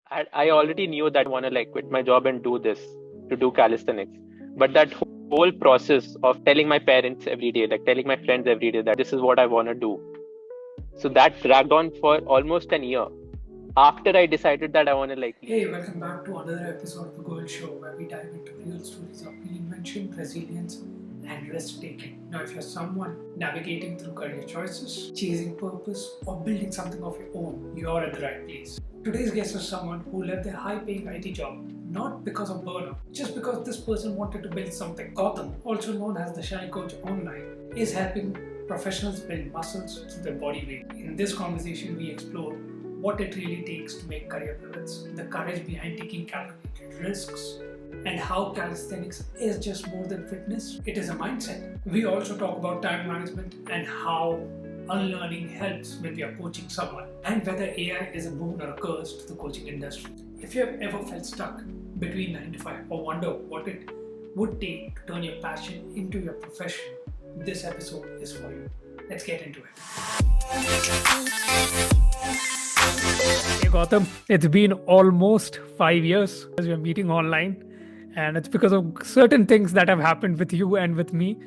I already knew that I want to like quit my job and do this, to do calisthenics. But that whole process of telling my parents every day, like telling my friends every day that this is what I want to do. So that dragged on for almost an year after I decided that I want to like leave. Hey, welcome back to another episode of the GOYAL SHOw where we dive into real stories of reinvention, resilience, and risk taking. Now, if you're someone navigating through career choices, chasing purpose, or building something of your own, you're at the right place. Today's guest is someone who left their high paying IT job not because of burnout, just because this person wanted to build something. Gautam, also known as the Shy Coach online, is helping professionals build muscles through their body weight. In this conversation, we explore what it really takes to make career pivots, the courage behind taking calculated risks, and how calisthenics is just more than fitness, it is a mindset. We also talk about time management and how unlearning helps when we are coaching someone, and whether AI is a boon or a curse to the coaching industry. If you have ever felt stuck between 9 to 5 or wonder what it would take to turn your passion into your profession, this episode is for you. Let's get into it. Hey Gautam, it's been almost 5 years as we're meeting online, and it's because of certain things that have happened with you and with me.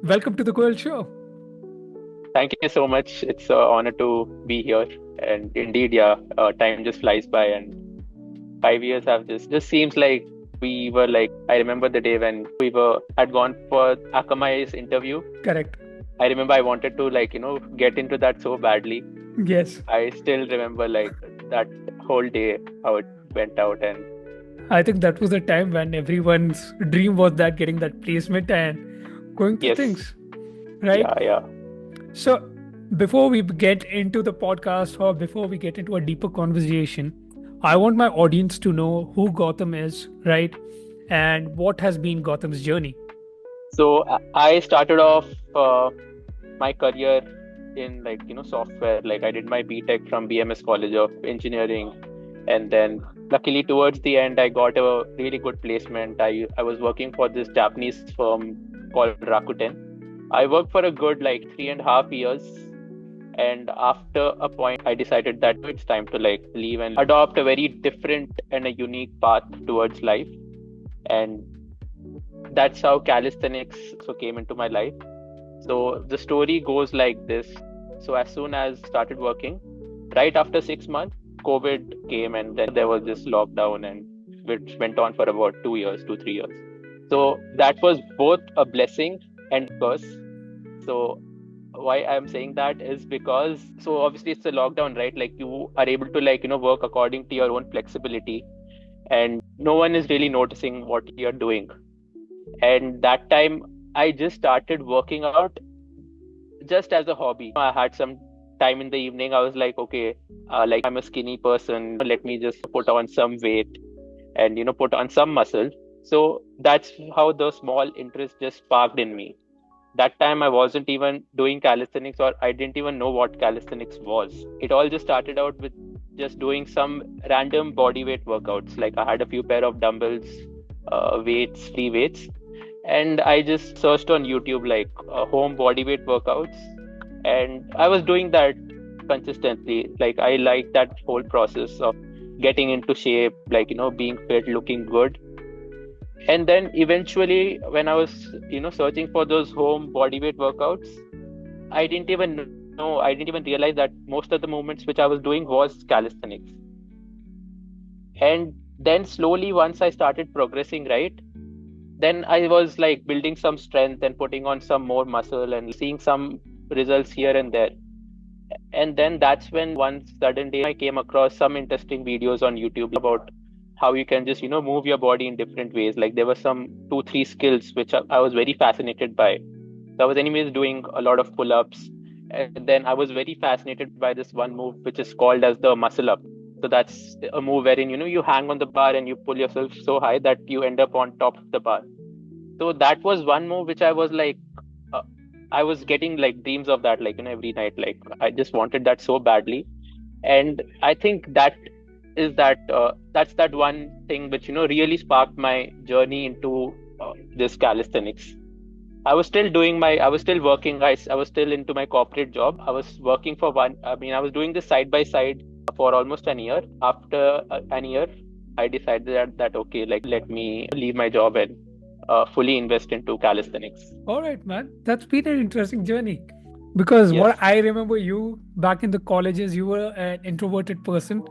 Welcome to the GOYAL Show. Thank you so much. It's an honor to be here. And indeed, yeah, time just flies by, and 5 years have just seems like we were like. I remember the day when we had gone for Akamai's interview. Correct. I remember I wanted to like get into that so badly. Yes. I still remember like that whole day how it went out, and I think that was the time when everyone's dream was that getting that placement and going through yes, things, right? yeah. So, before we get into the podcast or before we get into a deeper conversation, I want my audience to know who Gautam is, right? And what has been Gautam's journey. So I started off my career in like software. Like I did my BTech from BMS College of Engineering, and then luckily towards the end I got a really good placement. I was working for this Japanese firm called Rakuten. I worked for a good like 3.5 years, and after a point I decided that it's time to like leave and adopt a very different and a unique path towards life. And that's how calisthenics so came into my life. So the story goes like this. So as soon as started working, right after 6 months, COVID came, and then there was this lockdown, and which went on for about 2 years, 3 years. So that was both a blessing and curse. So why I'm saying that is because so obviously it's a lockdown, right? Like you are able to like work according to your own flexibility, and no one is really noticing what you're doing. And that time I just started working out just as a hobby. I had some time in the evening. I was like, okay, like I'm a skinny person, let me just put on some weight and put on some muscle. So that's how the small interest just sparked in me. That time I wasn't even doing calisthenics, or I didn't even know what calisthenics was. It all just started out with just doing some random body weight workouts. Like I had a few pair of dumbbells, weights, free weights, and I just searched on YouTube like home body weight workouts, and I was doing that consistently. Like I like that whole process of getting into shape, like being fit, looking good. And then eventually when I was searching for those home bodyweight workouts, I didn't even realize that most of the movements which I was doing was calisthenics. And then slowly once I started progressing, right, then I was like building some strength and putting on some more muscle and seeing some results here and there. And then that's when one sudden day I came across some interesting videos on YouTube about how you can just move your body in different ways. Like there were some 2 3 skills which I was very fascinated by. So I was anyways doing a lot of pull-ups, and then I was very fascinated by this one move which is called as the muscle up. So that's a move wherein you hang on the bar and you pull yourself so high that you end up on top of the bar. So that was one move which I was like, uh, I was getting like dreams of that, like every night. Like I just wanted that so badly, and I think that's that one thing which really sparked my journey into this calisthenics. I was still working. I was still into my corporate job. I was working for one. I mean, I was doing this side by side for almost an year. After an year, I decided that okay, like let me leave my job and fully invest into calisthenics. All right, man. That's been an interesting journey. Because Yes, what I remember you back in the colleges, you were an introverted person.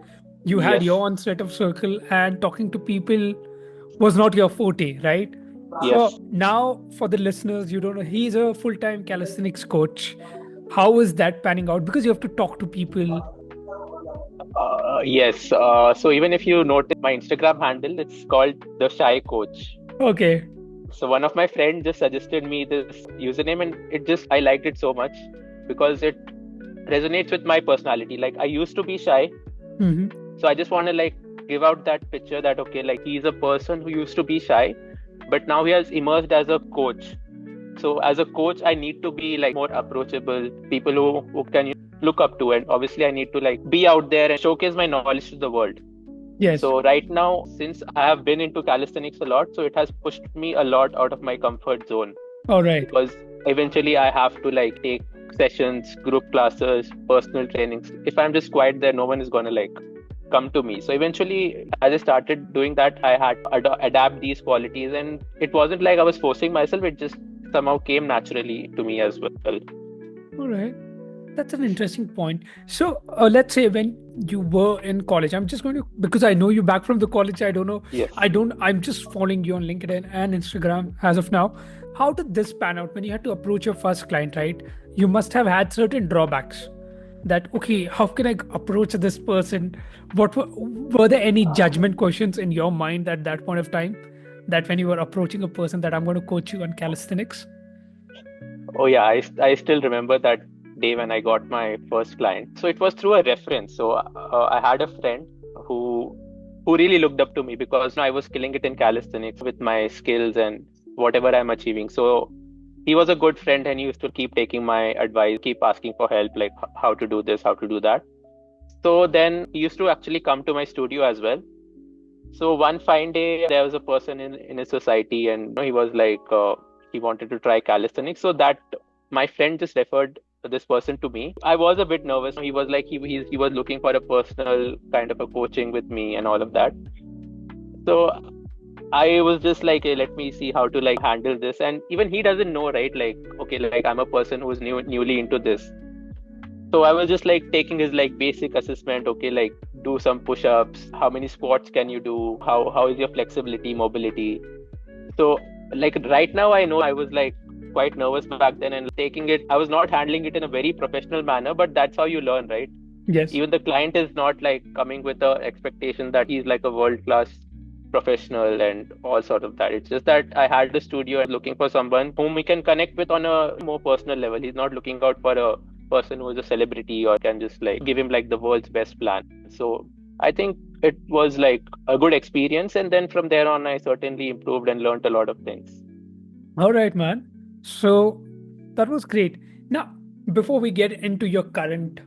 You had yes, your own set of circle, and talking to people was not your forte, right? For yes. now, for the listeners, you don't know, he's a full time calisthenics coach. How is that panning out? Because you have to talk to people. Yes. So even if you notice my Instagram handle, it's called the Shy Coach. Okay. So one of my friends just suggested me this username, and it just I liked it so much because it resonates with my personality. Like I used to be shy, Hmm. so I just want to like give out that picture that okay, like he's a person who used to be shy, but now he has emerged as a coach. So as a coach, I need to be like more approachable, people who can look up to, and obviously I need to like be out there and showcase my knowledge to the world. Yes. So right now, since I have been into calisthenics a lot, so it has pushed me a lot out of my comfort zone All right. because eventually I have to like take sessions, group classes, personal trainings. If I'm just quiet there, no one is gonna like come to me. So eventually, as I started doing that, I had to adapt these qualities, and it wasn't like I was forcing myself. It just somehow came naturally to me as well. All right. That's an interesting point. So, let's say when you were in college, I'm just going to, because I know you back from the college, I don't know. Yes. I'm just following you on LinkedIn and Instagram as of now. How did this pan out when you had to approach your first client, right? You must have had certain drawbacks that, okay, how can I approach this person? Were there any judgment questions in your mind at that point of time that when you were approaching a person that I'm going to coach you on calisthenics? Oh yeah, I still remember that day when I got my first client. So it was through a reference. So I had a friend who who really looked up to me because I was killing it in calisthenics with my skills and whatever I'm achieving. So he was a good friend and he used to keep taking my advice, keep asking for help, like how to do this, how to do that. So then he used to actually come to my studio as well. So one fine day, there was a person in his society, and he was like, he wanted to try calisthenics. So that my friend just referred this person to me. I was a bit nervous. He was like, he was looking for a personal kind of a coaching with me and all of that. So I was just like, hey, let me see how to like handle this. And even he doesn't know, right? Like, okay, like I'm a person who's newly into this. So I was just like taking his like basic assessment. Okay, like do some push-ups. How many squats can you do? How is your flexibility, mobility? So like right now I know I was like quite nervous back then and taking it. I was not handling it in a very professional manner, but that's how you learn, right? Yes. Even the client is not like coming with a expectation that he's like a world-class professional and all sort of that. It's just that I had the studio and looking for someone whom we can connect with on a more personal level. He's not looking out for a person who is a celebrity or can just like give him like the world's best plan. So I think it was like a good experience, and then from there on I certainly improved and learned a lot of things. All right, man. So that was great. Now, before we get into your current,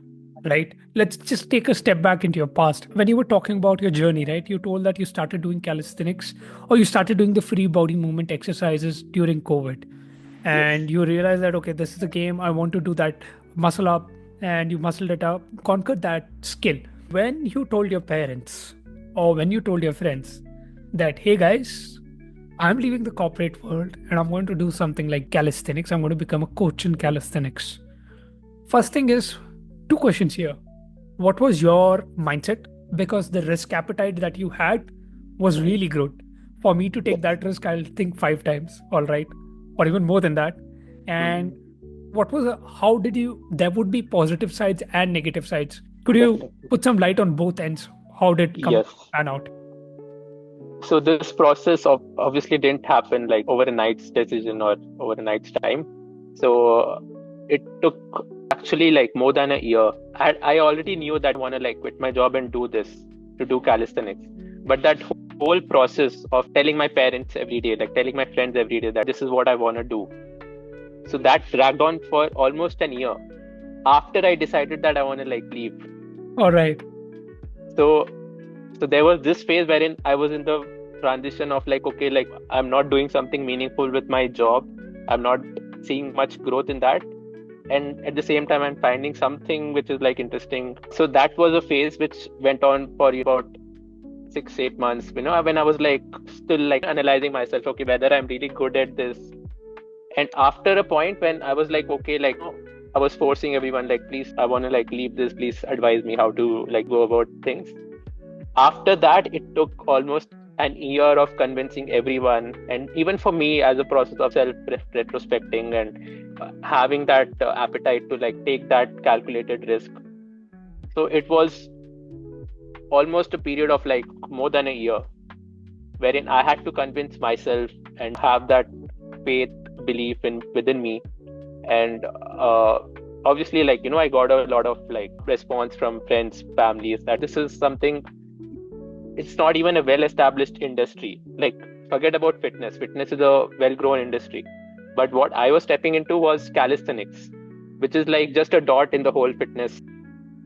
right, let's just take a step back into your past. When you were talking about your journey, right, you told that you started doing calisthenics or you started doing the free body movement exercises during COVID. Yes. And you realized that, okay, this is a game. I want to do that muscle up, and you muscled it up, conquered that skill. When you told your parents or when you told your friends that, hey guys, I'm leaving the corporate world and I'm going to do something like calisthenics. I'm going to become a coach in calisthenics. First thing is two questions here. What was your mindset? Because the risk appetite that you had was really good. For me to take Yes. that risk, I'll think five times, all right, or even more than that. And Hmm. what was, how did you, there would be positive sides and negative sides. Could you Definitely. put some light on both ends? How did it come Yes. pan out? So this process of obviously didn't happen like over a night's decision or over a night's time. So it took actually like more than a year. I already knew that I want to like quit my job and do this, to do calisthenics. But that whole process of telling my parents every day, like telling my friends every day that this is what I want to do. So that dragged on for almost an year after I decided that I want to like leave. All right. So so there was this phase wherein I was in the transition of like, okay, like I'm not doing something meaningful with my job. I'm not seeing much growth in that. and at the same time I'm finding something which is like interesting. So that was a phase which went on for about 6-8 months, when I was like still like analyzing myself, okay, whether I'm really good at this. And after a point when I was like, okay, like I was forcing everyone, like, please, I want to like leave this, please advise me how to like go about things. After that, it took almost an year of convincing everyone, and even for me, as a process of self retrospecting and having that appetite to like take that calculated risk. So it was almost a period of like more than a year wherein I had to convince myself and have that faith, belief in within me. And obviously, like, I got a lot of like response from friends, families, that this is something, it's not even a well-established industry. Like, forget about fitness. Fitness is a well-grown industry. But what I was stepping into was calisthenics, which is like just a dot in the whole fitness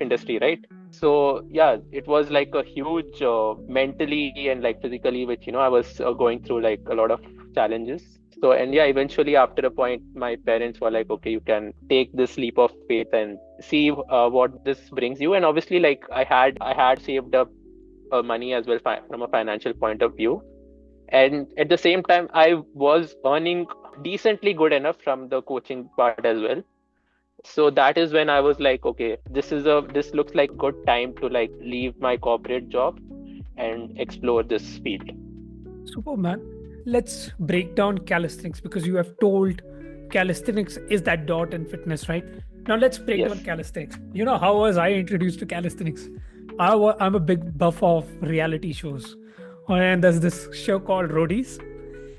industry, right? So yeah, it was like a huge mentally and like physically, which I was going through like a lot of challenges. So, and yeah, eventually after a point, my parents were like, okay, you can take this leap of faith and see what this brings you. And obviously, like I had saved up money as well from a financial point of view. And at the same time, I was earning decently good enough from the coaching part as well. So that is when I was like, okay, this looks like good time to like leave my corporate job and explore this field. Super, man. Let's break down calisthenics because you have told calisthenics is that dot in fitness, right? Now let's break Yes. down calisthenics. You know, how was I introduced to calisthenics? I'm a big buff of reality shows. And there's this show called Roadies.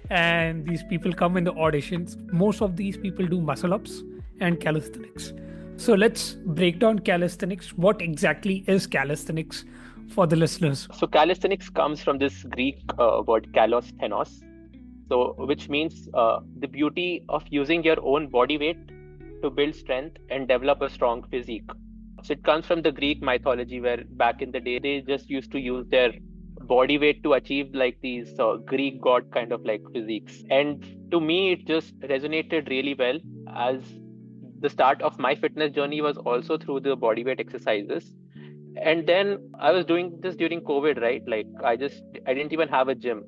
And these people come in the auditions. Most of these people do muscle ups and calisthenics. So let's break down calisthenics. What exactly is calisthenics for the listeners? So calisthenics comes from this Greek word kalos, so which means the beauty of using your own body weight to build strength and develop a strong physique. So it comes from the Greek mythology, where back in the day they just used to use their body weight to achieve like these Greek god kind of like physiques. And to me, it just resonated really well, as the start of my fitness journey was also through the body weight exercises. And then I was doing this during COVID, right? Like I didn't even have a gym.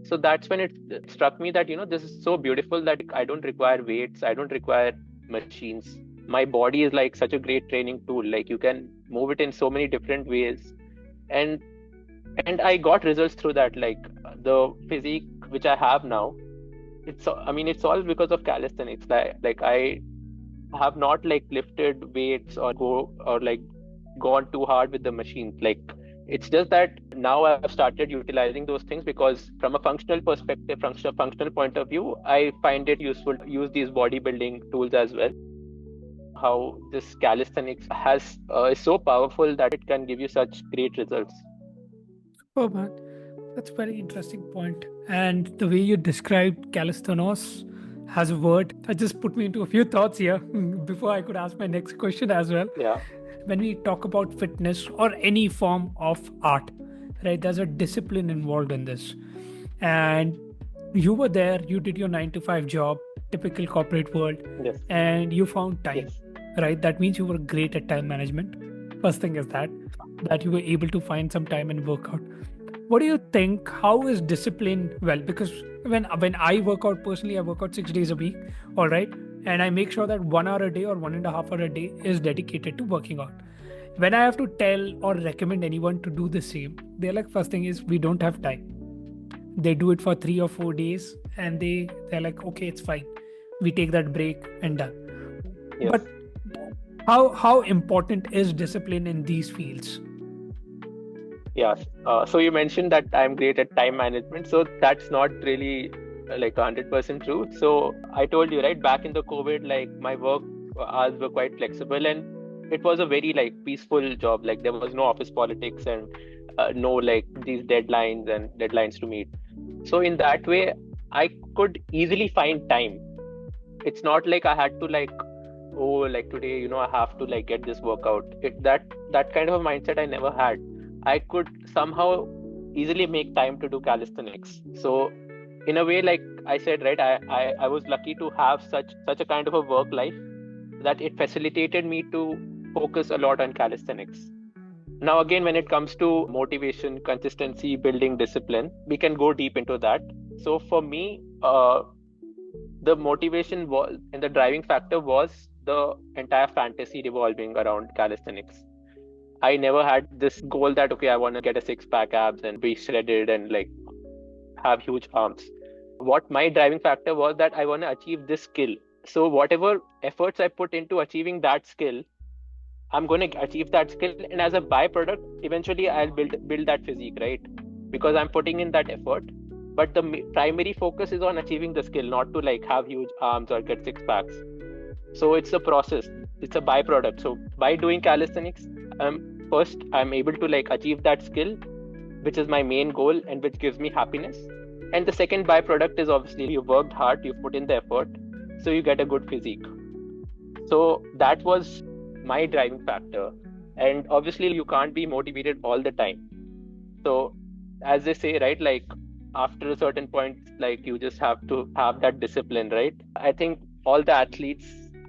So that's when it struck me that, this is so beautiful that I don't require weights, I don't require machines. My body is like such a great training tool. Like you can move it in so many different ways. And I got results through that. Like the physique which I have now, it's all because of calisthenics. Like I have not like lifted weights or like gone too hard with the machines. Like it's just that now I've started utilizing those things because from a functional perspective, from a functional point of view, I find it useful to use these bodybuilding tools as well. How this calisthenics is so powerful that it can give you such great results. Oh man, that's a very interesting point. And the way you described calisthenos as a word, that just put me into a few thoughts here before I could ask my next question as well. Yeah. When we talk about fitness or any form of art, right, there's a discipline involved in this. And you were there, you did your 9 to 5 job, typical corporate world, Yes. and you found time, Yes. right? That means you were great at time management. First thing is that you were able to find some time and work out. What do you think? How is discipline? Well, because when I work out personally, I work out 6 days a week, all right, and I make sure that 1 hour a day or 1.5 hour a day is dedicated to working out. When I have to tell or recommend anyone to do the same, they're like, first thing is we don't have time. They do it for 3 or 4 days, and they're like, okay, it's fine. We take that break and done. Yes. But how important is discipline in these fields? Yeah. So you mentioned that I'm great at time management. So that's not really like 100% true. So I told you, right, back in the COVID, like my work hours were quite flexible, and it was a very like peaceful job. Like there was no office politics and no like these deadlines to meet. So in that way, I could easily find time. It's not like I had to like, oh, like today, I have to like get this workout. That kind of a mindset I never had. I could somehow easily make time to do calisthenics. So in a way, like I said, right, I was lucky to have such a kind of a work life that it facilitated me to focus a lot on calisthenics. Now, again, when it comes to motivation, consistency, building discipline, we can go deep into that. So for me, the motivation was, and the driving factor was the entire fantasy revolving around calisthenics. I never had this goal that, okay, I want to get a six pack abs and be shredded and like have huge arms. What my driving factor was that I want to achieve this skill. So whatever efforts I put into achieving that skill, I'm going to achieve that skill, and as a byproduct, eventually I'll build that physique, right? Because I'm putting in that effort. But the primary focus is on achieving the skill, not to like have huge arms or get six packs. So it's a process. It's a byproduct. So by doing calisthenics, first I'm able to like achieve that skill, which is my main goal and which gives me happiness. And the second byproduct is obviously you worked hard, you put in the effort, so you get a good physique. So that was my driving factor. And obviously you can't be motivated all the time. So as they say, right, like after a certain point, like you just have to have that discipline, right? I think all the athletes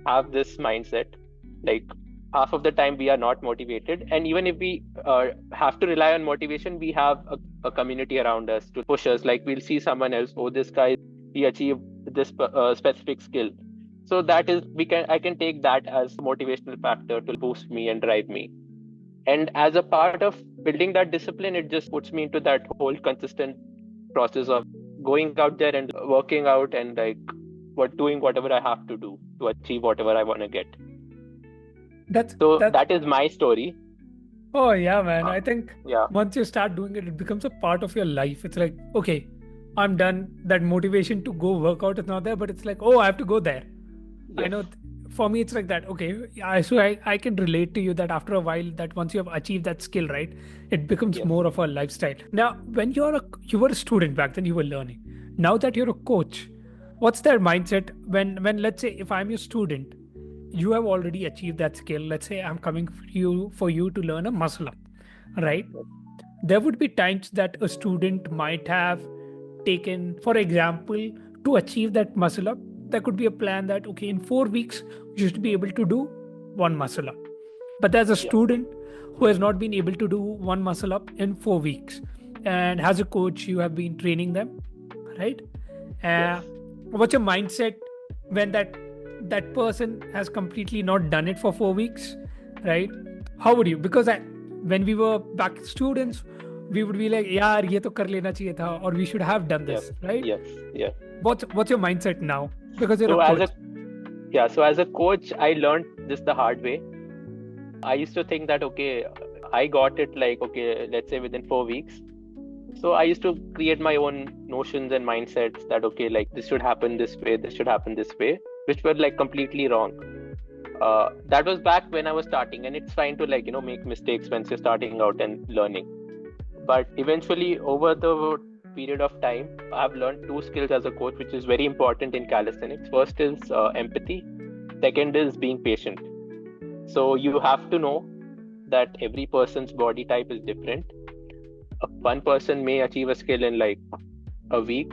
have this mindset. Like half of the time we are not motivated, and even if we have to rely on motivation, we have a community around us to push us. Like we'll see someone else, oh, this guy, he achieved this specific skill. So that is, I can take that as a motivational factor to boost me and drive me. And as a part of building that discipline, it just puts me into that whole consistent process of going out there and working out and like doing whatever I have to do to achieve whatever I want to get. That is my story. Oh yeah, man. I think once you start doing it, it becomes a part of your life. It's like, okay, I'm done. That motivation to go work out is not there, but it's like, oh, I have to go there. Yes. I know for me, it's like that. Okay. So I can relate to you that after a while, that once you have achieved that skill, right, it becomes more of a lifestyle. Now, when you were a student back then, you were learning. Now that you're a coach, what's their mindset when let's say if I'm your student, you have already achieved that skill. Let's say I'm coming for you to learn a muscle up, right? There would be times that a student might have taken, for example, to achieve that muscle up, there could be a plan that, okay, in 4 weeks, you should be able to do one muscle up. But there's a student who has not been able to do one muscle up in 4 weeks. And as a coach, you have been training them, right? What's your mindset when that person has completely not done it for 4 weeks, right? How would you? Because when we were back students, we would be like, yaar, ye to kar lena chahiye tha, or we should have done this, right? Yes. What's your mindset now? Because you're a coach. So as a coach, I learned this the hard way. I used to think that, okay, I got it like, okay, let's say within 4 weeks. So I used to create my own notions and mindsets that, okay, like this should happen this way, this should happen this way, which were like completely wrong. That was back when I was starting, and it's fine to like, make mistakes when you're starting out and learning. But eventually over the period of time, I've learned 2 skills as a coach, which is very important in calisthenics. First is empathy. Second is being patient. So you have to know that every person's body type is different. One person may achieve a skill in like a week.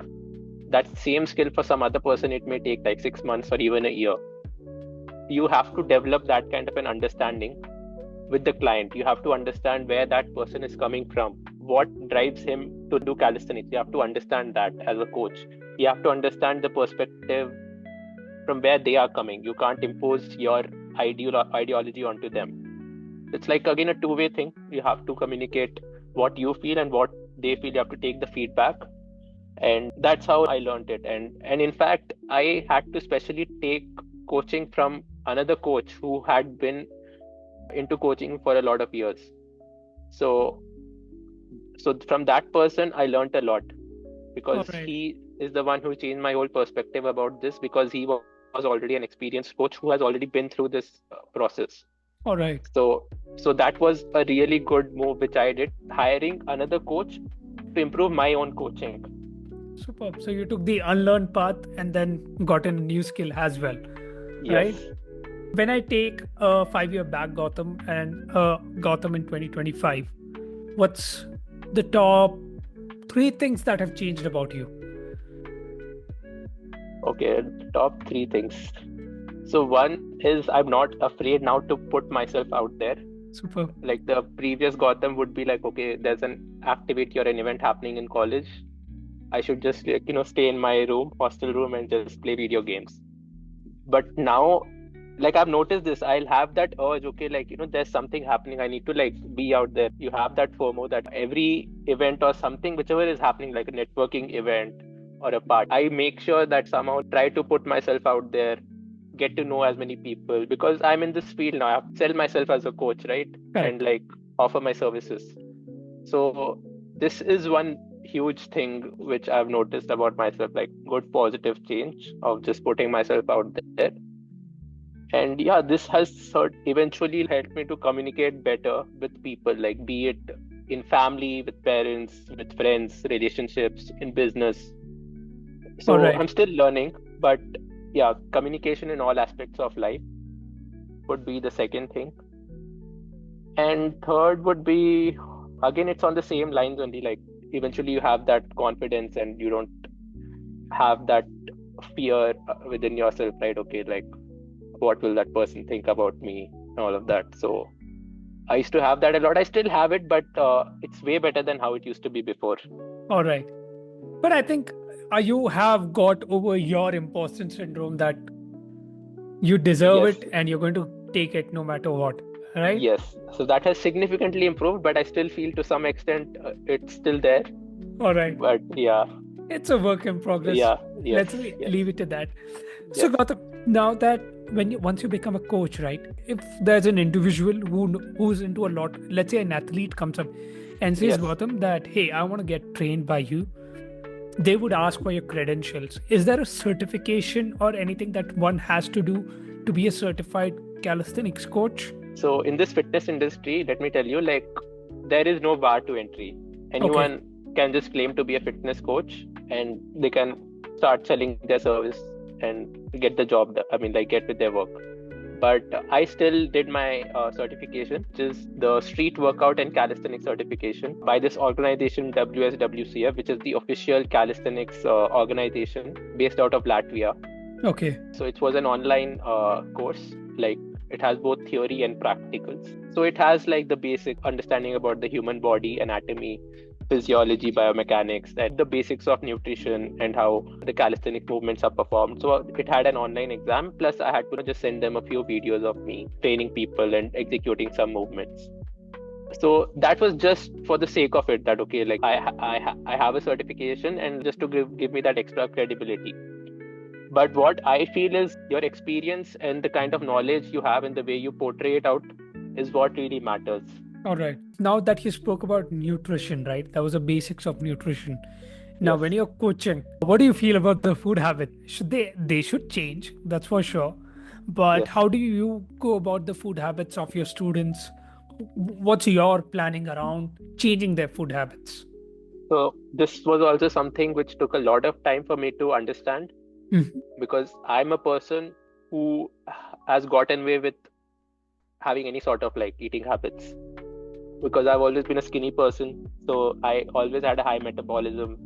That same skill for some other person, it may take like 6 months or even a year. You have to develop that kind of an understanding with the client. You have to understand where that person is coming from, what drives him to do calisthenics. You have to understand that as a coach. You have to understand the perspective from where they are coming. You can't impose your ideology onto them. It's like, again, a two-way thing. You have to communicate what you feel and what they feel. You have to take the feedback. And that's how I learned it. And in fact, I had to specially take coaching from another coach who had been into coaching for a lot of years. So from that person, I learned a lot, because he is the one who changed my whole perspective about this, because he was already an experienced coach who has already been through this process. All right. So that was a really good move which I did, hiring another coach to improve my own coaching. Superb. So you took the unlearned path and then got a new skill as well, right? When I take a 5-year back Gautam and Gautam in 2025, what's the top 3 things that have changed about you? Okay, top 3 things. So one is I'm not afraid now to put myself out there. Super. Like the previous Gautam would be like, okay, there's an activity or an event happening in college. I should just stay in my room, hostel room, and just play video games. But now, like I've noticed this, I'll have that urge, okay, like there's something happening. I need to like be out there. You have that FOMO that every event or something, whichever is happening, like a networking event or a part, I make sure that somehow try to put myself out there, get to know as many people, because I'm in this field now. I have to sell myself as a coach, right? Correct. And like offer my services. So this is one huge thing which I've noticed about myself, like good positive change of just putting myself out there. And yeah, this has eventually helped me to communicate better with people, like be it in family, with parents, with friends, relationships, in business. So Alright. I'm still learning, but yeah, communication in all aspects of life would be the second thing. And third would be, again, it's on the same lines only, like eventually you have that confidence and you don't have that fear within yourself, right? Okay, like what will that person think about me and all of that. So I used to have that a lot. I still have it, but it's way better than how it used to be before. Alright. But I think you have got over your imposter syndrome that you deserve Yes. it and you're going to take it no matter what, right? Yes. So that has significantly improved, but I still feel to some extent it's still there. Alright. But yeah. It's a work in progress. Yeah. Yes. Let's Yes. leave it at that. So Yes. Gautam, now that once you become a coach, right? If there's an individual who's into a lot, let's say an athlete comes up and says, Yes. Gautam, that hey, I want to get trained by you. They would ask for your credentials. Is there a certification or anything that one has to do to be a certified calisthenics coach? So in this fitness industry, let me tell you, like there is no bar to entry. Anyone can just claim to be a fitness coach and they can start selling their service and get the job. I mean, like get with their work. But I still did my certification, which is the Street Workout and Calisthenics certification by this organization WSWCF, which is the official calisthenics organization based out of Latvia. Okay. So it was an online course, like it has both theory and practicals. So it has like the basic understanding about the human body, anatomy, physiology, biomechanics, and the basics of nutrition and how the calisthenic movements are performed. So it had an online exam, plus I had to just send them a few videos of me training people and executing some movements. So that was just for the sake of it, that okay, like I have a certification and just to give me that extra credibility. But what I feel is your experience and the kind of knowledge you have and the way you portray it out is what really matters. All right. Now that you spoke about nutrition, right? That was the basics of nutrition. Now, Yes. when you're coaching, what do you feel about the food habit? Should they should change, that's for sure. But Yes. how do you go about the food habits of your students? What's your planning around changing their food habits? So this was also something which took a lot of time for me to understand, because I'm a person who has gotten away with having any sort of like eating habits, because I've always been a skinny person. So I always had a high metabolism,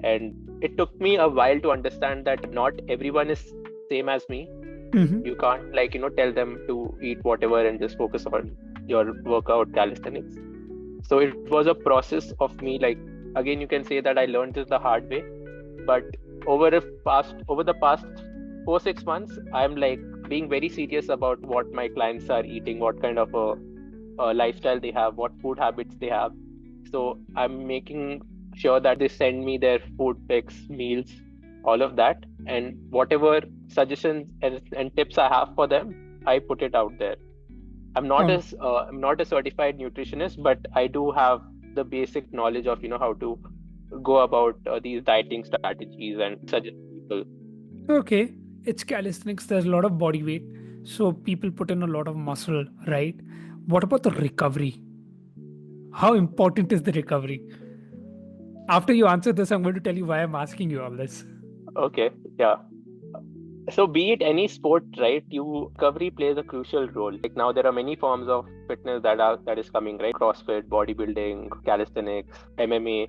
and it took me a while to understand that not everyone is same as me. You can't like tell them to eat whatever and just focus on your workout calisthenics. So it was a process of me, like again you can say that I learned this the hard way, but over the past 4-6 months I'm like being very serious about what my clients are eating, what kind of a lifestyle they have, what food habits they have. So I'm making sure that they send me their food pics, meals, all of that, and whatever suggestions and tips I have for them, I put it out there. I'm not a certified nutritionist, but I do have the basic knowledge of how to go about these dieting strategies and suggest people. Okay, it's calisthenics. There's a lot of body weight, so people put in a lot of muscle, right? What about the recovery? How important is the recovery? After you answer this, I'm going to tell you why I'm asking you all this. Okay, yeah. So be it any sport, right? Recovery plays a crucial role. Like now there are many forms of fitness that is coming, right? CrossFit, bodybuilding, calisthenics, MMA.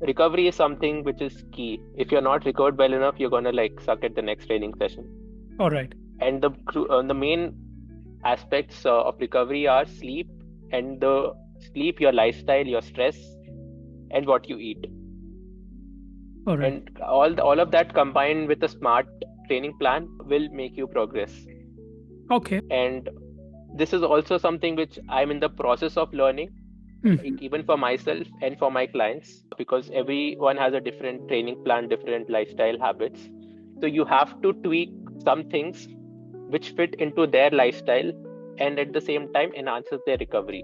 Recovery is something which is key. If you're not recovered well enough, you're gonna like suck at the next training session. All right. And the main aspects of recovery are sleep, and the sleep, your lifestyle, your stress, and what you eat. All right. And all of that combined with a smart training plan will make you progress. Okay. And this is also something which I'm in the process of learning, like even for myself and for my clients, because everyone has a different training plan, different lifestyle habits. So you have to tweak some things which fit into their lifestyle and at the same time enhances their recovery.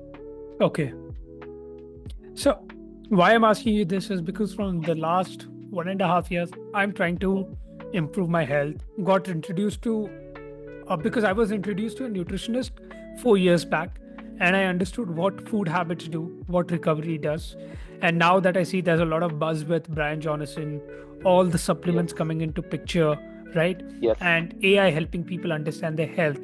Okay. So, why I'm asking you this is because from the last 1.5 years, I'm trying to improve my health. Got introduced to, because I was introduced to a nutritionist 4 years back, and I understood what food habits do, what recovery does. And now that I see there's a lot of buzz with Brian Johnson, all the Yes, supplements coming into picture, right? yes, And AI helping people understand their health.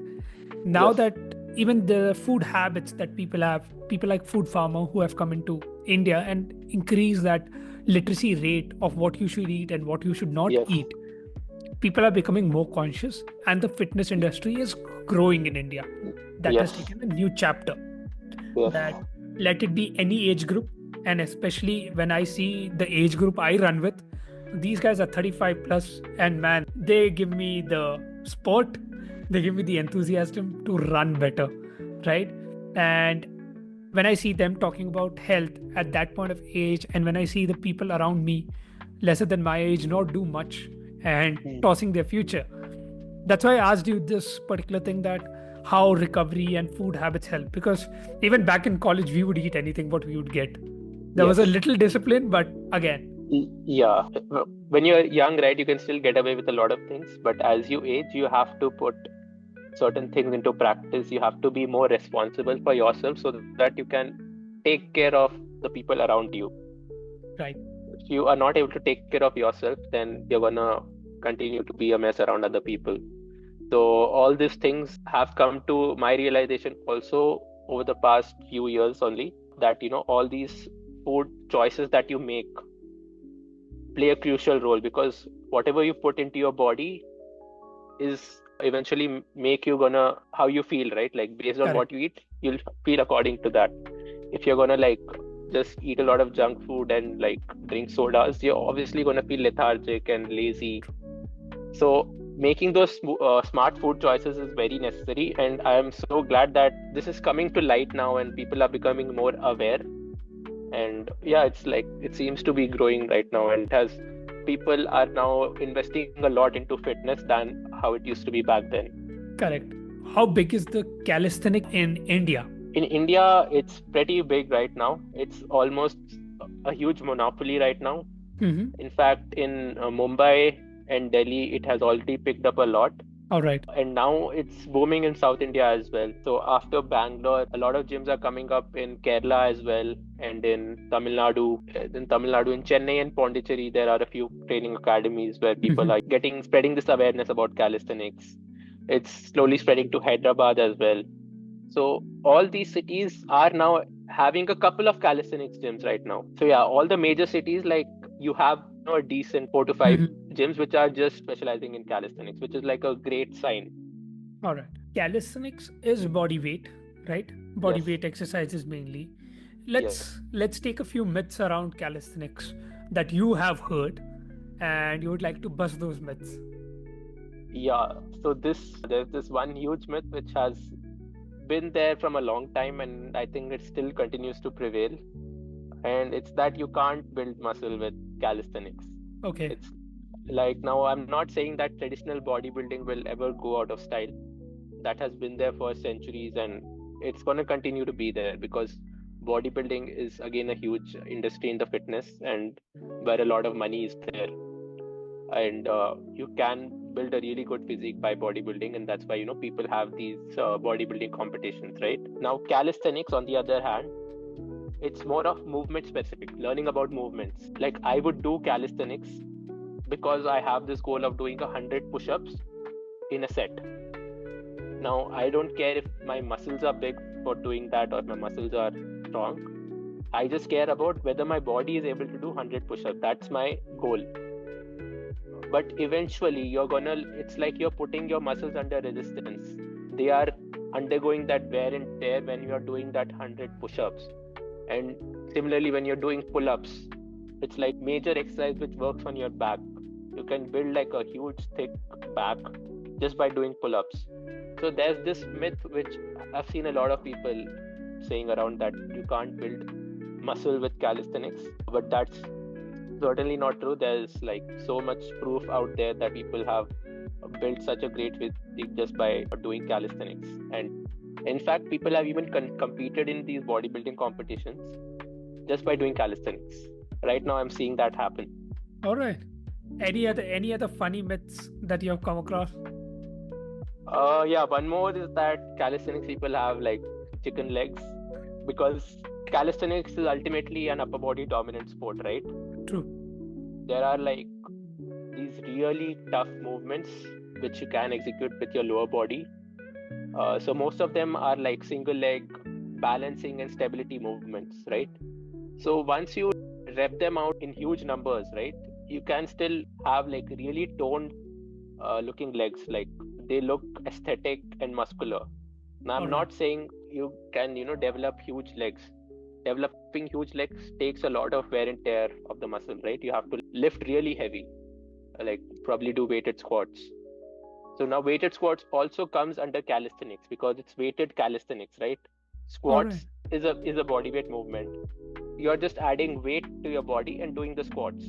Now yes, that even the food habits that people have, people like Food Farmer who have come into India and increase that literacy rate of what you should eat and what you should not yes, eat, people are becoming more conscious, and the fitness industry is growing in India. That has yes, taken a new chapter, yes, that let it be any age group. And especially when I see the age group I run with, these guys are 35 plus, and man, they give me the sport, they give me the enthusiasm to run better, right? And when I see them talking about health at that point of age, and when I see the people around me lesser than my age not do much and tossing their future, that's why I asked you this particular thing, that how recovery and food habits help. Because even back in college, we would eat anything what we would get. There was a yes. little discipline, but again, Yeah. When you're young, right, you can still get away with a lot of things, but as you age, you have to put certain things into practice. You have to be more responsible for yourself so that you can take care of the people around you. right, If you are not able to take care of yourself, then you're gonna continue to be a mess around other people. So all these things have come to my realization also over the past few years only, that all these food choices that you make play a crucial role, because whatever you put into your body is eventually make you gonna how you feel, right? Like based on correct, what you eat, you'll feel according to that. If you're gonna like just eat a lot of junk food and like drink sodas, you're obviously gonna feel lethargic and lazy. So making those smart food choices is very necessary, and I am so glad that this is coming to light now and people are becoming more aware. And yeah, it's like it seems to be growing right now, and it has people are now investing a lot into fitness than how it used to be back then. correct. How big is the calisthenic in India? In India, it's pretty big right now. It's almost a huge monopoly right now. Mm-hmm. In fact, in Mumbai and Delhi, it has already picked up a lot. All right. And now it's booming in South India as well. So after Bangalore, a lot of gyms are coming up in Kerala as well, and in Tamil Nadu. In Chennai and Pondicherry, there are a few training academies where people Mm-hmm. are spreading this awareness about calisthenics. It's slowly spreading to Hyderabad as well. So all these cities are now having a couple of calisthenics gyms right now. So yeah, all the major cities, like, you have a decent 4 to 5 Mm-hmm. gyms which are just specializing in calisthenics, which is like a great sign. All right. Calisthenics is body weight, right? Body Yes, weight exercises mainly. yes, Let's take a few myths around calisthenics that you have heard, and you would like to bust those myths. yeah. So there's this one huge myth which has been there from a long time, and I think it still continues to prevail. And it's that you can't build muscle with calisthenics. Okay. It's like, now I'm not saying that traditional bodybuilding will ever go out of style. That has been there for centuries, and it's going to continue to be there, because bodybuilding is again a huge industry in the fitness, and where a lot of money is there. And you can build a really good physique by bodybuilding, and that's why people have these bodybuilding competitions, right? Now calisthenics, on the other hand, it's more of movement specific, learning about movements. Like, I would do calisthenics because I have this goal of doing 100 push-ups in a set. Now, I don't care if my muscles are big for doing that or if my muscles are strong. I just care about whether my body is able to do 100 push-ups. That's my goal. but eventually it's like you're putting your muscles under resistance. They are undergoing that wear and tear when you are doing that 100 push-ups. And similarly, when you're doing pull-ups, it's like major exercise which works on your back. You can build like a huge thick back just by doing pull-ups. So there's this myth which I've seen a lot of people saying around, that you can't build muscle with calisthenics, but that's certainly not true. There's like so much proof out there that people have built such a great physique just by doing calisthenics. And in fact, people have even competed in these bodybuilding competitions just by doing calisthenics. Right now, I'm seeing that happen. All right. Any other funny myths that you have come across? Yeah, one more is that calisthenics people have like chicken legs, because calisthenics is ultimately an upper body dominant sport, right? True. There are like these really tough movements which you can execute with your lower body. So most of them are like single leg balancing and stability movements, right? So once you rep them out in huge numbers, right, you can still have like really toned looking legs. Like they look aesthetic and muscular. Now I'm not saying you can develop huge legs. Developing huge legs takes a lot of wear and tear of the muscle, right? You have to lift really heavy, like probably do weighted squats. So now weighted squats also comes under calisthenics because it's weighted calisthenics, right? Squats is a body weight movement. You're just adding weight to your body and doing the squats.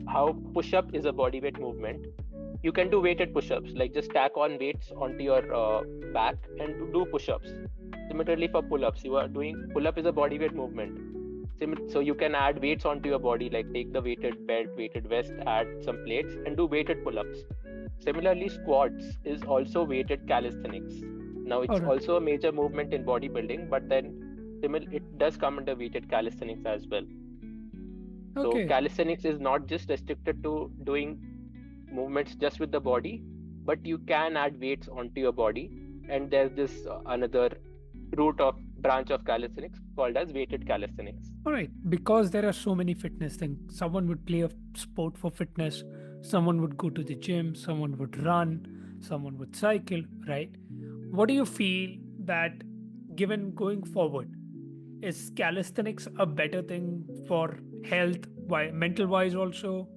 How push-up is a body weight movement. You can do weighted push-ups, like just stack on weights onto your back and do push-ups. Similarly for pull-ups, you are doing pull-up is a body weight movement. So you can add weights onto your body, like take the weighted belt, weighted vest, add some plates and do weighted pull-ups. Similarly, squats is also weighted calisthenics. Now it's also a major movement in bodybuilding, but then it does come under weighted calisthenics as well. So calisthenics is not just restricted to doing movements just with the body, but you can add weights onto your body. And there's this another branch of calisthenics called as weighted calisthenics. All right. Because there are so many fitness things. Someone would play a sport for fitness. Someone would go to the gym. Someone would run. Someone would cycle, right? What do you feel that, given going forward, is calisthenics a better thing for health, mental wise also?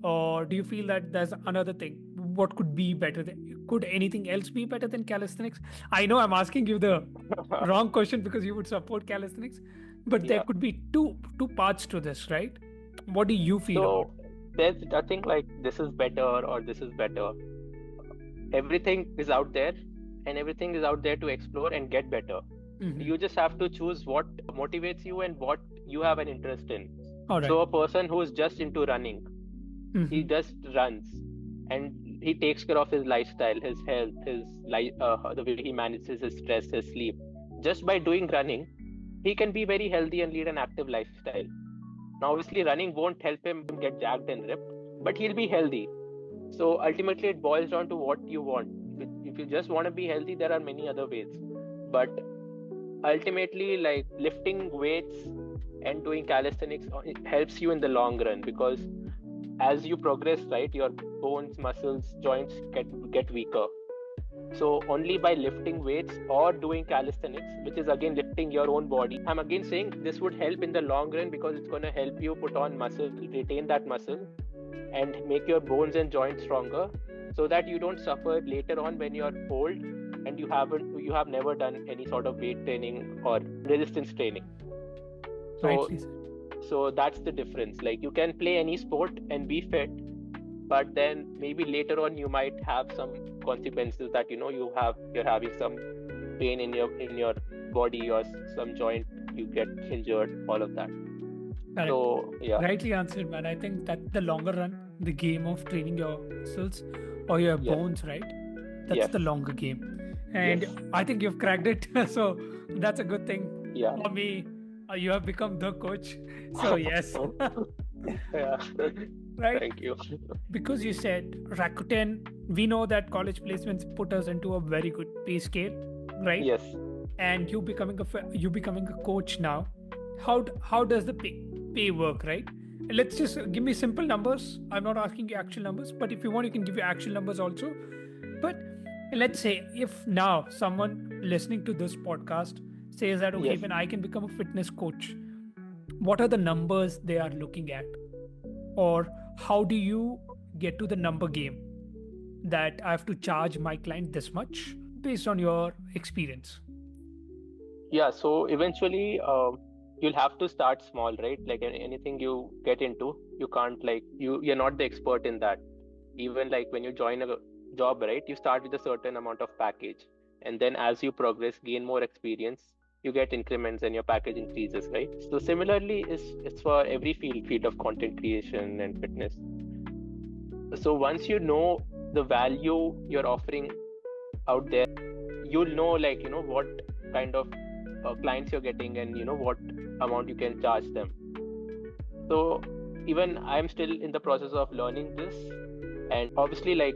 Or do you feel that there's another thing? What could be better? Could anything else be better than calisthenics? I know I'm asking you the wrong question because you would support calisthenics, but there could be two parts to this, right? What do you feel? So there's nothing like this is better or this is better. Everything is out there, and everything is out there to explore and get better. You just have to choose what motivates you and what you have an interest in. So a person who's just into running, he just runs and he takes care of his lifestyle, his health, the way he manages his stress, his sleep. Just by doing running, he can be very healthy and lead an active lifestyle. Now, obviously, running won't help him get jacked and ripped, but he'll be healthy. So ultimately, it boils down to what you want. If you just want to be healthy, there are many other ways. But ultimately, like lifting weights and doing calisthenics, it helps you in the long run, because as you progress, right, your bones, muscles, joints get weaker. So only by lifting weights or doing calisthenics, which is again lifting your own body, I'm again saying this would help in the long run, because it's going to help you put on muscle, retain that muscle, and make your bones and joints stronger, so that you don't suffer later on when you're old and you have never done any sort of weight training or resistance training. So that's the difference. Like, you can play any sport and be fit, but then maybe later on you might have some consequences that you're having some pain in your body or some joint, you get injured, all of that. Correct. So rightly answered, man. I think that the longer run, the game of training your muscles or your bones, right? That's the longer game. And I think you've cracked it. So that's a good thing. For me, you have become the coach. So yes. Right? Thank you. Because you said Rakuten, we know that college placements put us into a very good pay scale, right? Yes. And you becoming a coach now. How does the pay work, right? Let's just give me simple numbers. I'm not asking you actual numbers, but if you want, you can give you actual numbers also. But let's say if now someone listening to this podcast says that, okay, Yes. when I can become a fitness coach, what are the numbers they are looking at? Or how do you get to the number game that I have to charge my client this much based on your experience? Yeah, so eventually, you'll have to start small, right? Like anything you get into, you can't like you're not the expert in that. Even like when you join a job, right? You start with a certain amount of package, and then as you progress, gain more experience, you get increments and your package increases, right? So similarly, it's for every field of content creation and fitness. So once you know the value you're offering out there, you'll know like what kind of clients you're getting, and what amount you can charge them. So even I'm still in the process of learning this, and obviously like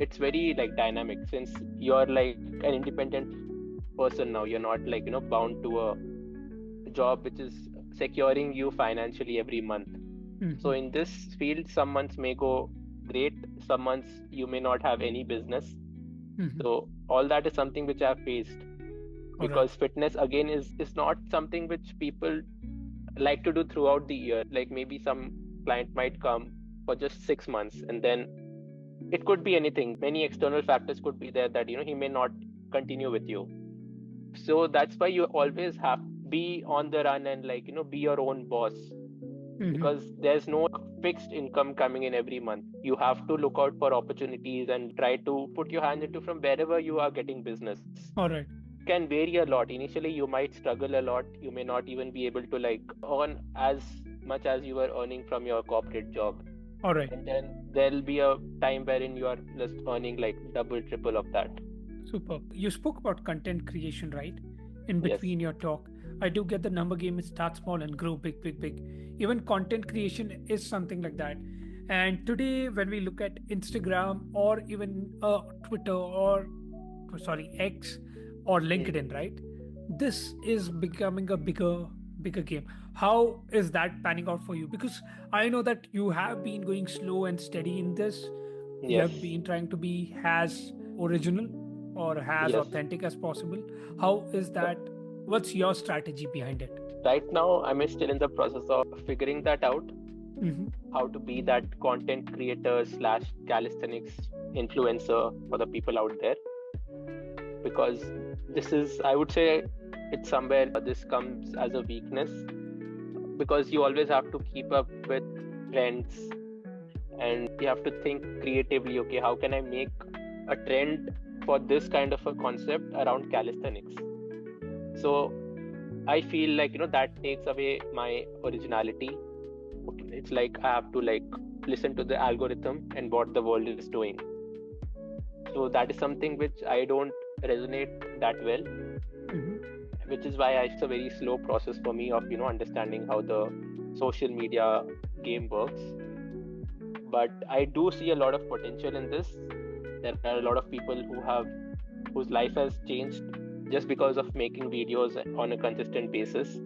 it's very like dynamic, since you're like an independent person now. You're not like bound to a job which is securing you financially every month. So Mm-hmm. in this field, some months may go great, some months you may not have any business. Mm-hmm. So all that is something which I've faced, All right. because fitness again is not something which people like to do throughout the year. Like maybe some client might come for just 6 months, and then it could be anything. Many external factors could be there that he may not continue with you. So that's why you always have be on the run, and like be your own boss, Mm-hmm. because there's no fixed income coming in every month. You have to look out for opportunities and try to put your hand into from wherever you are getting business. All right. Can vary a lot. Initially, you might struggle a lot. You may not even be able to like earn as much as you were earning from your corporate job. All right. And then there'll be a time wherein you are just earning like double, triple of that. Super. You spoke about content creation, right? In Yes. between your talk. I do get the number game is start small and grow big, big, big. Even content creation is something like that. And today, when we look at Instagram or even Twitter or, sorry, X or LinkedIn, Hmm. right? This is becoming a bigger game. How is that panning out for you? Because I know that you have been going slow and steady in this. You have Yes. been trying to be as original or as Yes. authentic as possible. How is that? What's your strategy behind it? Right now, I'm still in the process of figuring that out, Mm-hmm. how to be that content creator slash calisthenics influencer for the people out there. Because this is, I would say, it's somewhere this comes as a weakness, because you always have to keep up with trends, and you have to think creatively. Okay, how can I make a trend for this kind of a concept around calisthenics? So I feel like that takes away my originality. It's like I have to like listen to the algorithm and what the world is doing. So that is something which I don't resonate that well, Mm-hmm. which is why it's a very slow process for me of understanding how the social media game works. But I do see a lot of potential in this. There are a lot of people whose life has changed just because of making videos on a consistent basis.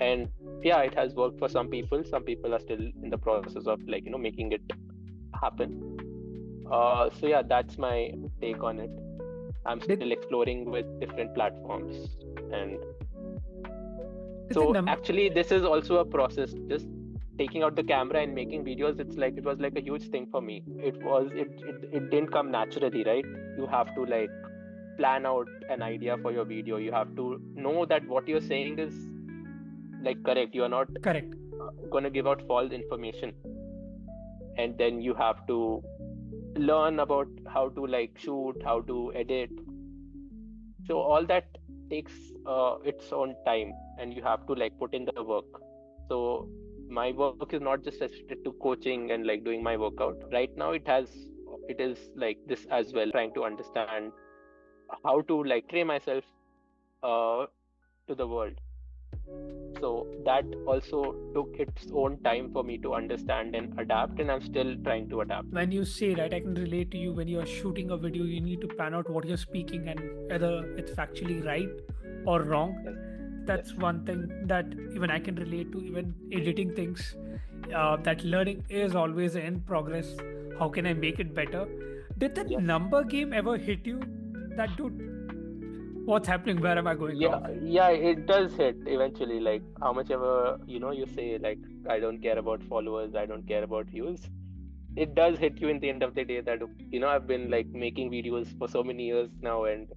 And yeah, it has worked for some people. Some people are still in the process of like making it happen. So yeah, that's my take on it. I'm still Did exploring with different platforms. And did the so number? actually this is also a process. Just taking out the camera and making videos, it was like a huge thing for me. It didn't come naturally, right? You have to like plan out an idea for your video. You have to know that what you're saying is like correct. You are not Correct. going to give out false information. And then you have to learn about how to like shoot, how to edit. So all that takes its own time, and you have to like put in the work. So my work is not just restricted to coaching and like doing my workout. Right now it is like this as well, trying to understand how to like train myself uh, to the world. So that also took its own time for me to understand and adapt, and I'm still trying to adapt. When you say, right, I can relate to you. When you're shooting a video, you need to plan out what you're speaking and whether it's factually right or wrong. Yes. That's Yes. one thing that even I can relate to. Even editing things, that learning is always in progress. How can I make it better? Did that Yes. number game ever hit you? That dude, what's happening? Where am I going Yeah, wrong? yeah, it does hit eventually. Like how much ever, you say like I don't care about followers, I don't care about views. It does hit you in the end of the day that I've been like making videos for so many years now, and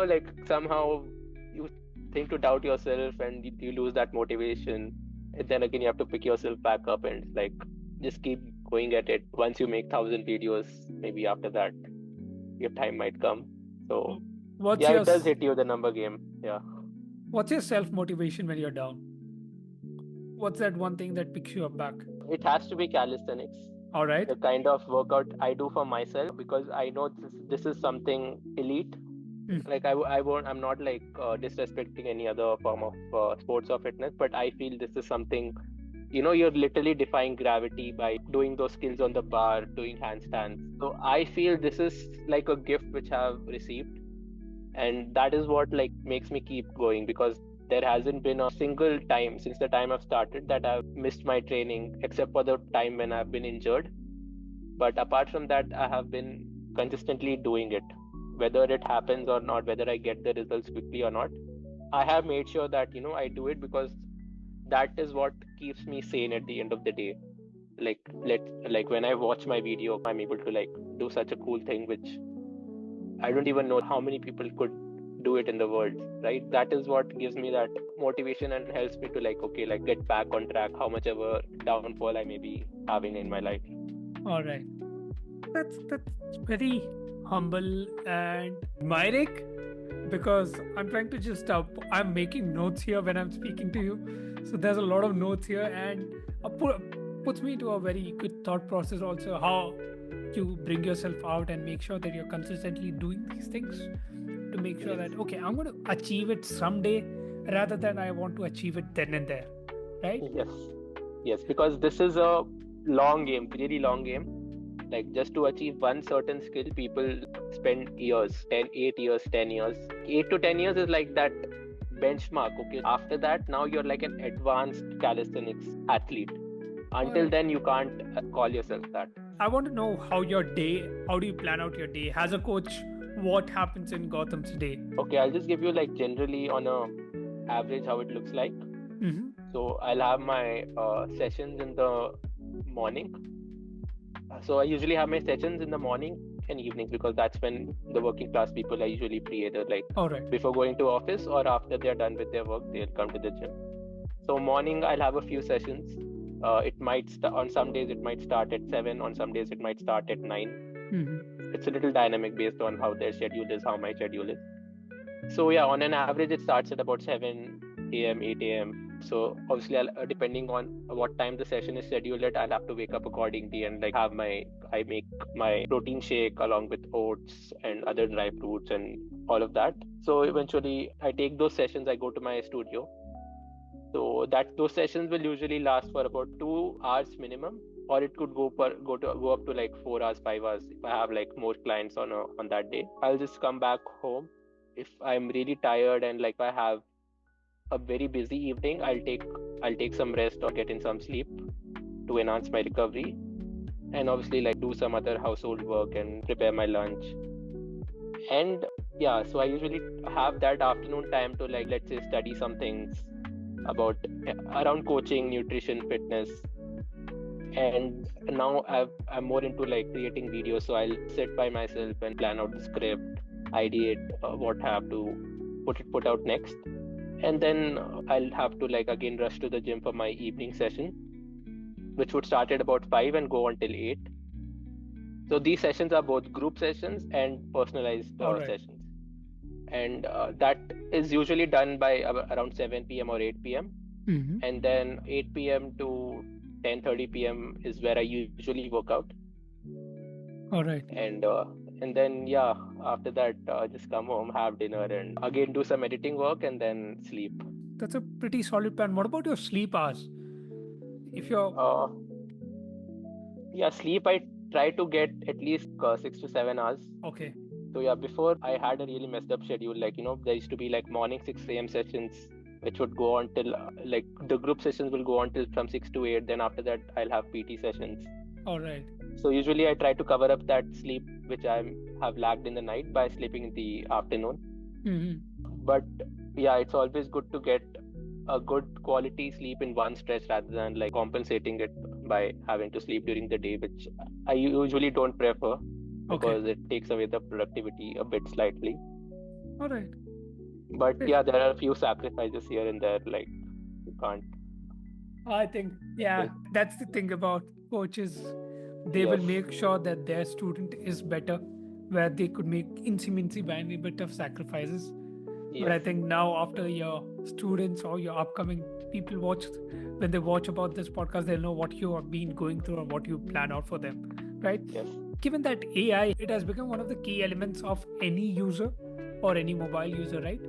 like somehow you think to doubt yourself and you lose that motivation, and then again you have to pick yourself back up and like just keep going at it. Once you make 1,000 videos, maybe after that your time might come. So What's yeah, your it does hit you, the number game. Yeah. What's your self motivation when you're down? What's that one thing that picks you up back? It has to be calisthenics. All right. The kind of workout I do for myself, because I know this is something elite. Like I won't, I'm not like disrespecting any other form of sports or fitness, but I feel this is something, you're literally defying gravity by doing those skills on the bar, doing handstands. So I feel this is like a gift which I've received, and that is what like makes me keep going, because there hasn't been a single time since the time I've started that I've missed my training, except for the time when I've been injured. But apart from that, I have been consistently doing it, whether it happens or not, whether I get the results quickly or not. I have made sure that I do it, because that is what keeps me sane at the end of the day. Like when I watch my video, I'm able to like do such a cool thing which I don't even know how many people could do it in the world, right? That is what gives me that motivation and helps me to like, okay, like get back on track, how much ever downfall I may be having in my life. All right. That's very humble and admiring, because I'm trying to just I'm making notes here when I'm speaking to you. So there's a lot of notes here, and puts me to a very good thought process also, how you bring yourself out and make sure that you're consistently doing these things to make sure Yes. that, okay, I'm going to achieve it someday rather than I want to achieve it then and there, right? Yes. Yes, because this is a long game, really long game. Like just to achieve one certain skill, people spend years, 8 years, 10 years. 8 to 10 years is like that benchmark. Okay. After that, now you're like an advanced calisthenics athlete. Until then, you can't call yourself that. I want to know how do you plan out your day? As a coach, what happens in Gautam's day? Okay, I'll just give you like generally on a average how it looks like. So I'll have my sessions in the morning. So I usually have my sessions in the morning and evenings, because that's when the working class people are usually free, either like before going to office or after they're done with their work, they'll come to the gym. So morning I'll have a few sessions. It might on some days it might start at 7, on some days it might start at 9. It's a little dynamic based on how their schedule is, how my schedule is. So yeah, on an average it starts at about 7 a.m., 8 a.m. So obviously, depending on what time the session is scheduled at, I'll have to wake up accordingly and like I make my protein shake along with oats and other dry fruits and all of that. So eventually, I take those sessions. I go to my studio. So those sessions will usually last for about 2 hours minimum, or it could go up to like 4 hours, 5 hours if I have like more clients on that day. I'll just come back home. If I'm really tired and like I have a very busy evening, I'll take some rest or get in some sleep to enhance my recovery, and obviously like do some other household work and prepare my lunch. And yeah, so I usually have that afternoon time to like, let's say, study some things about around coaching, nutrition, fitness. And now I'm more into like creating videos, so I'll sit by myself and plan out the script, ideate what I have to put out next. And then I'll have to like again rush to the gym for my evening session, which would start at about 5 and go until 8. So these sessions are both group sessions and personalized sessions. And that is usually done by around 7 p.m. or 8 p.m. And then 8 p.m. to 10:30 p.m. is where I usually work out. All right. And then yeah, after that just come home, have dinner, and again do some editing work and then sleep. That's a pretty solid plan. What about your sleep hours? If you're sleep, I try to get at least 6 to 7 hours. Okay. So yeah, before I had a really messed up schedule. Like there used to be like morning 6 a.m. sessions, which would go on till like the group sessions will go on till from 6 to 8. Then after that, I'll have PT sessions. All right. So usually I try to cover up that sleep which I have lacked in the night by sleeping in the afternoon. But yeah, it's always good to get a good quality sleep in one stretch rather than like compensating it by having to sleep during the day, which I usually don't prefer because it takes away the productivity a bit slightly. All right. But yeah, there are a few sacrifices here and there, like you can't. I think, that's the thing about coaches. They will make sure that their student is better, where they could make insignificant by a bit of sacrifices. But I think now, after your students or your upcoming people when they watch about this podcast, they'll know what you have been going through and what you plan out for them, right? Yes. Given that AI, it has become one of the key elements of any user or any mobile user, right?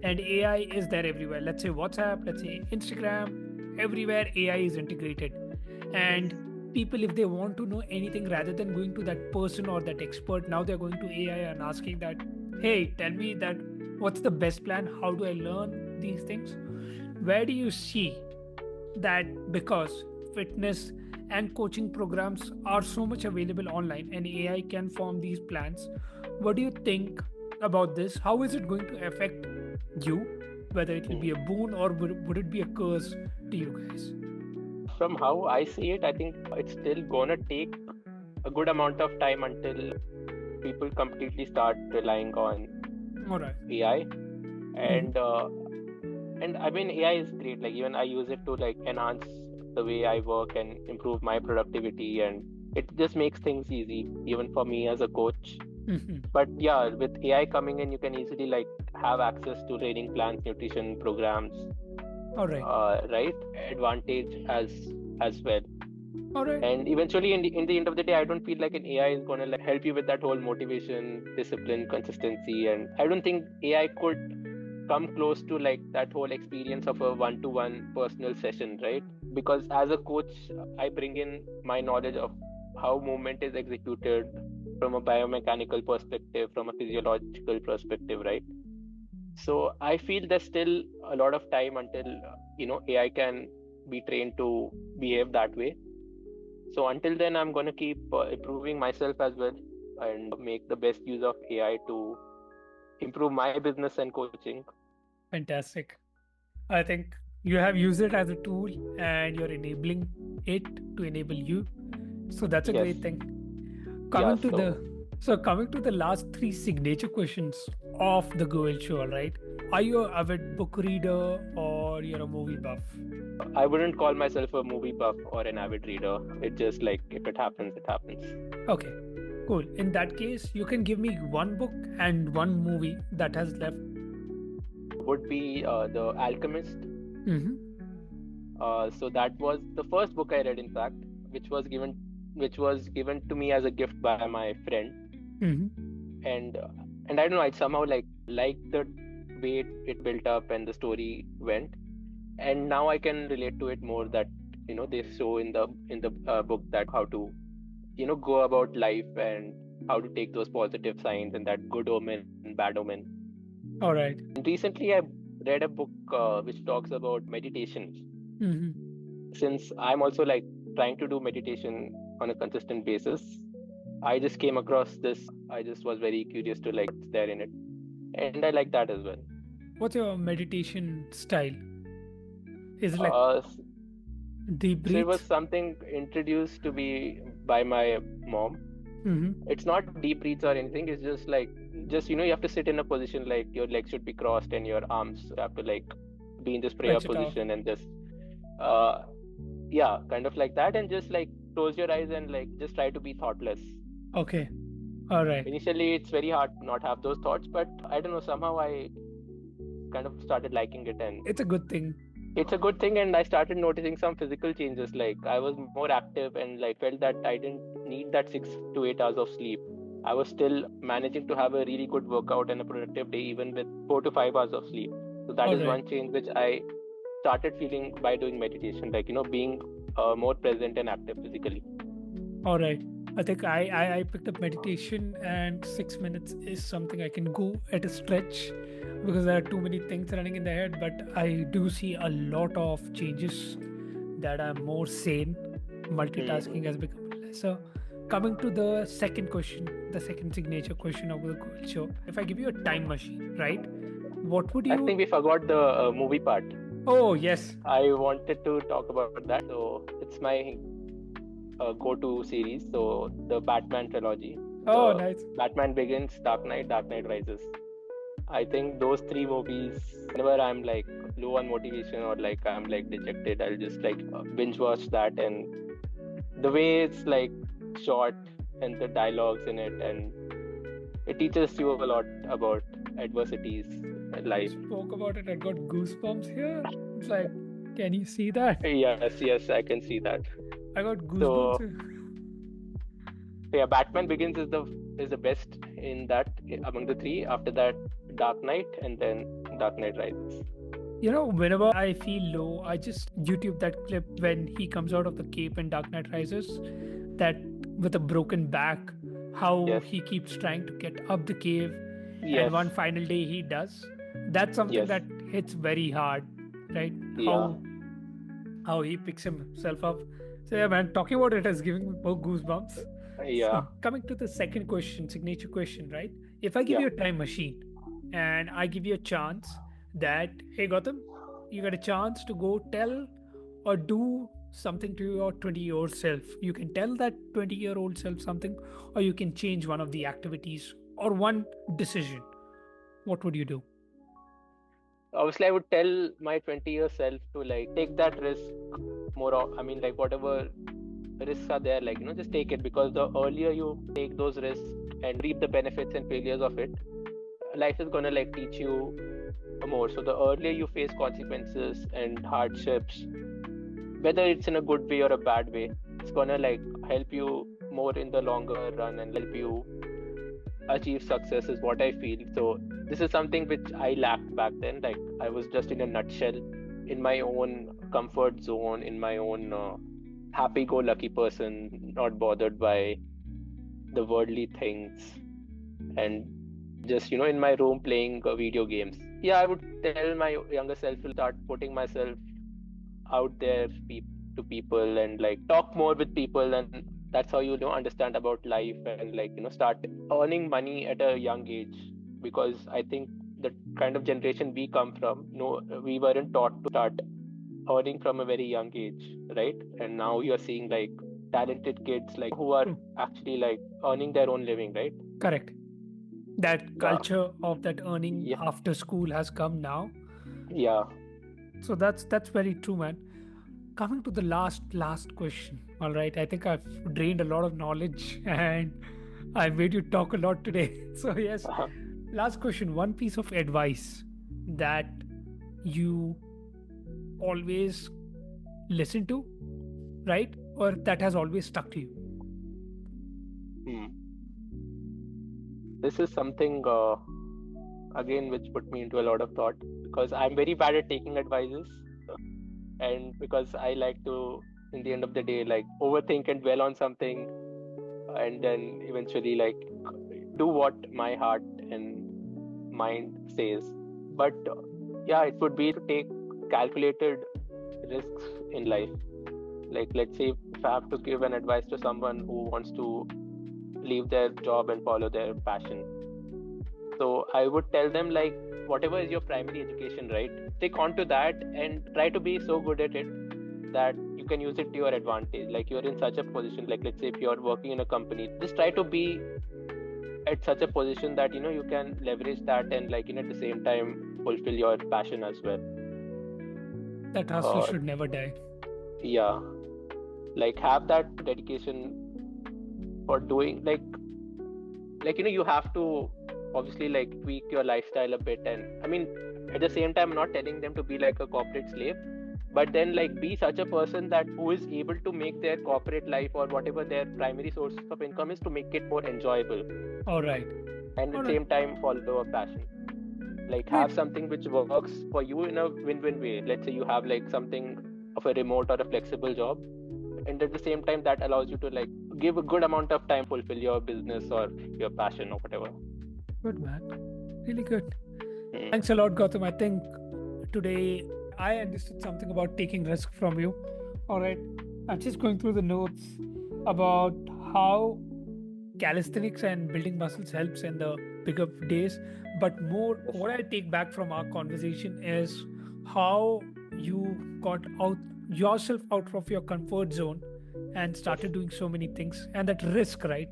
And AI is there everywhere. Let's say WhatsApp, let's say Instagram, everywhere AI is integrated. And people, if they want to know anything rather than going to that person or that expert, now they're going to AI and asking that, hey, tell me that what's the best plan? How do I learn these things? Where do you see that because fitness and coaching programs are so much available online and AI can form these plans, what do you think about this? How is it going to affect you? Whether it will be a boon or would it be a curse to you guys? From how I see it, I think it's still gonna take a good amount of time until people completely start relying on AI. And I mean, AI is great. Like even I use it to like enhance the way I work and improve my productivity, and it just makes things easy even for me as a coach. But yeah, with AI coming in, you can easily like have access to training plans, nutrition programs. Right, advantage as well. And eventually, in the end of the day, I don't feel like an AI is gonna like help you with that whole motivation, discipline, consistency, and I don't think AI could come close to like that whole experience of a one-to-one personal session, right? Because as a coach, I bring in my knowledge of how movement is executed from a biomechanical perspective, from a physiological perspective, right? So I feel there's still a lot of time until AI can be trained to behave that way. So until then, I'm gonna keep improving myself as well and make the best use of AI to improve my business and coaching. Fantastic. I think you have used it as a tool and you're enabling it to enable you. So that's a great thing. Coming to the last three signature questions of the GOYAL Show, right? Are you an avid book reader or you're a movie buff? I wouldn't call myself a movie buff or an avid reader. It's just like if it happens, it happens. Okay, cool. In that case, you can give me one book and one movie that has left. Would be The Alchemist. So that was the first book I read, in fact, which was given to me as a gift by my friend. And I don't know, I somehow like the way it built up and the story went, and now I can relate to it more, that they show in the book that how to go about life and how to take those positive signs and that good omen and bad omen. All right. And recently I read a book which talks about meditation. Since I'm also like trying to do meditation on a consistent basis, I just came across this. I just was very curious to like what's there in it, and I like that as well. What's your meditation style? Is it like deep breath? So it was something introduced to me by my mom. It's not deep breaths or anything. It's just you have to sit in a position like your legs should be crossed and your arms have to like be in this prayer position and just kind of like that, and just like close your eyes and like just try to be thoughtless. Okay. All right. Initially, it's very hard to not have those thoughts, but I don't know, somehow I kind of started liking it, and it's a good thing. It's a good thing, and I started noticing some physical changes. Like I was more active and like felt that I didn't need that 6 to 8 hours of sleep. I was still managing to have a really good workout and a productive day even with 4 to 5 hours of sleep. So that is one change which I started feeling by doing meditation, like being more present and active physically. All right. I think I picked up meditation, and 6 minutes is something I can go at a stretch because there are too many things running in the head. But I do see a lot of changes that I'm more sane. Multitasking has Hmm. become lesser. Coming to the second question, the second signature question of the Goal Show. If I give you a time machine, right? What would I you? think we forgot the movie part. Oh, yes. I wanted to talk about that. So it's my go-to series. So the Batman trilogy, Oh, the nice. Batman Begins, Dark Knight, Dark Knight Rises. I think those three movies, whenever I'm like low on motivation or like I'm like dejected, I'll just like binge watch that. And the way it's like short and the dialogues in it, and it teaches you a lot about adversities in You life. spoke about it. I got goosebumps here. It's like, can you see that? Yes, yes, I can see that. I got goosebumps So, here. yeah, Batman Begins is the best in that among the three. After that, Dark Knight, and then Dark Knight Rises. Whenever I feel low, I just YouTube that clip when he comes out of the cape in Dark Knight Rises, that with a broken back, how Yes, he keeps trying to get up the cave, and yes, one final day he does. That's something yes, that hits very hard, right? yeah, How he picks himself up. So yeah, man, talking about it is giving me more goosebumps. yeah, So coming to the second question, signature question, right? If I give yeah. you a time machine and I give you a chance that, hey Gautam, you got a chance to go tell or do something to your 20-year self. You can tell that 20-year-old self something, or you can change one of the activities or one decision. What would you do? Obviously, I would tell my 20-year self to like take that risk more. I mean, like whatever risks are there, like just take it, because the earlier you take those risks and reap the benefits and failures of it, life is gonna like teach you more. So the earlier you face consequences and hardships, whether it's in a good way or a bad way, it's gonna like help you more in the longer run and help you achieve success, is what I feel. So this is something which I lacked back then. Like I was just in a nutshell, in my own comfort zone, in my own happy-go-lucky person, not bothered by the worldly things, and just in my room playing video games. Yeah, I would tell my younger self to start putting myself out there to people and like talk more with people, and that's how understand about life, and like start earning money at a young age. Because I think the kind of generation we come from, we weren't taught to start earning from a very young age, right? And now you're seeing like talented kids like who are True. actually like earning their own living, right? Correct. That Yeah, culture of that earning yeah, after school has come now. yeah. So that's very true, man. Coming to the last question. All right, I think I've drained a lot of knowledge and I made you talk a lot today. So yes, last question. One piece of advice that you always listen to, right? Or that has always stuck to you. Hmm. This is something again which put me into a lot of thought, because I'm very bad at taking advices, and because I like to, in the end of the day, like overthink and dwell on something, and then eventually like do what my heart and mind says. But yeah, it would be to take calculated risks in life. Like let's say if I have to give an advice to someone who wants to leave their job and follow their passion, so I would tell them like whatever is your primary education, right? Stick on to that and try to be so good at it that you can use it to your advantage. Like you're in such a position, like let's say if you're working in a company, just try to be at such a position that you can leverage that, and like at the same time fulfill your passion as well. That hustle Uh, should never die. yeah, like have that dedication for doing you have to obviously like tweak your lifestyle a bit. And I mean, at the same time, I'm not telling them to be like a corporate slave, but then like be such a person that who is able to make their corporate life or whatever their primary source of income is, to make it more enjoyable, All right. and at All the right. same time follow a passion. Like have Great. something which works for you in a win-win way. Let's say you have like something of a remote or a flexible job, and at the same time that allows you to like give a good amount of time, fulfill your business or your passion or whatever. Good, man. Really good. Mm. Thanks a lot, Gautam. I think today I understood something about taking risk from you. All right. I'm just going through the notes about how calisthenics and building muscles helps in the bigger days. But more, what I take back from our conversation is how you got out yourself out of your comfort zone and started doing so many things, and that risk, right?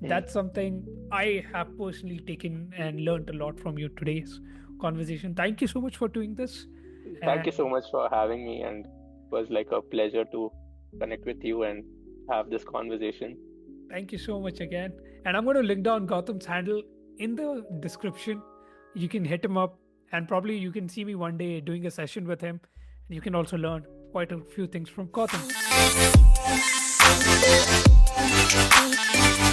That's something I have personally taken and learned a lot from you today's conversation. Thank you so much for doing this. Thank you so And much for having me, and it was like a pleasure to connect with you and have this conversation. thank you so much again. And I'm going to link down Gautam's handle in the description. You can hit him up, and probably you can see me one day doing a session with him. And you can also learn quite a few things from Gautam.